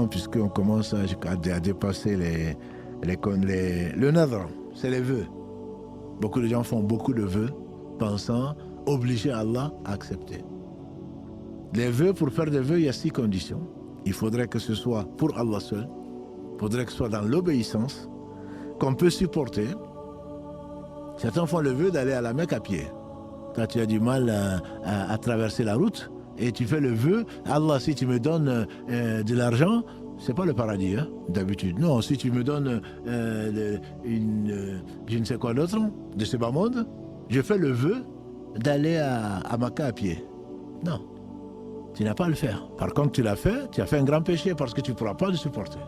Puisqu'on commence à dépasser le nadr, c'est les vœux. Beaucoup de gens font beaucoup de vœux, pensant obliger Allah à accepter. Les vœux, pour faire des vœux, il y a 6 conditions. Il faudrait que ce soit pour Allah seul, il faudrait que ce soit dans l'obéissance, qu'on peut supporter. Certains font le vœu d'aller à la Mecque à pied. Quand tu as du mal à traverser la route, et tu fais le vœu, Allah, si tu me donnes de l'argent, c'est pas le paradis, hein, d'habitude. Non, si tu me donnes je ne sais quoi d'autre, de ce bas monde, je fais le vœu d'aller à Makkah à pied. Non, tu n'as pas à le faire. Par contre, tu l'as fait, tu as fait un grand péché parce que tu ne pourras pas le supporter.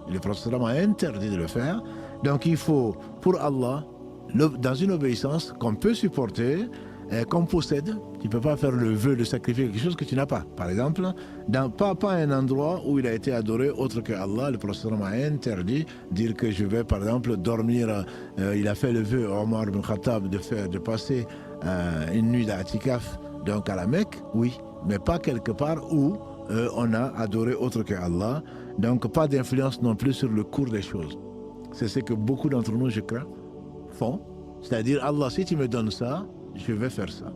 Le prophète a interdit de le faire. Donc il faut, pour Allah, dans une obéissance qu'on peut supporter, qu'on possède. Tu ne peux pas faire le vœu de sacrifier quelque chose que tu n'as pas. Par exemple, pas un endroit où il a été adoré autre que Allah. Le prophète a interdit de dire que je vais, par exemple, dormir. Il a fait le vœu, Omar ibn Khattab, de passer une nuit d'Atikaf, donc à la Mecque, oui, mais pas quelque part où on a adoré autre que Allah. Donc pas d'influence non plus sur le cours des choses. C'est ce que beaucoup d'entre nous, je crois, font. C'est-à-dire, Allah, si tu me donnes ça, je vais faire ça.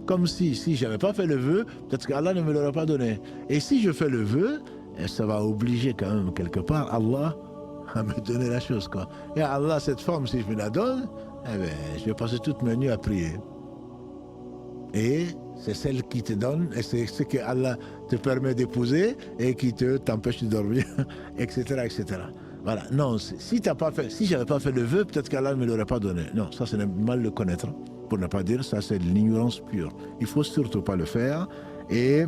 Comme si je n'avais pas fait le vœu, peut-être qu'Allah ne me l'aurait pas donné. Et si je fais le vœu, ça va obliger quand même quelque part Allah à me donner la chose, quoi. Et Allah, cette femme, si je me la donne, eh bien, je vais passer toute ma nuit à prier. Et c'est celle qui te donne, et c'est ce que Allah te permet d'épouser et qui t'empêche de dormir, etc., etc. Voilà. Non, si j'avais pas fait le vœu, peut-être qu'Allah ne me l'aurait pas donné. Non, ça c'est mal le connaître, pour ne pas dire ça, c'est de l'ignorance pure. Il faut surtout pas le faire. Et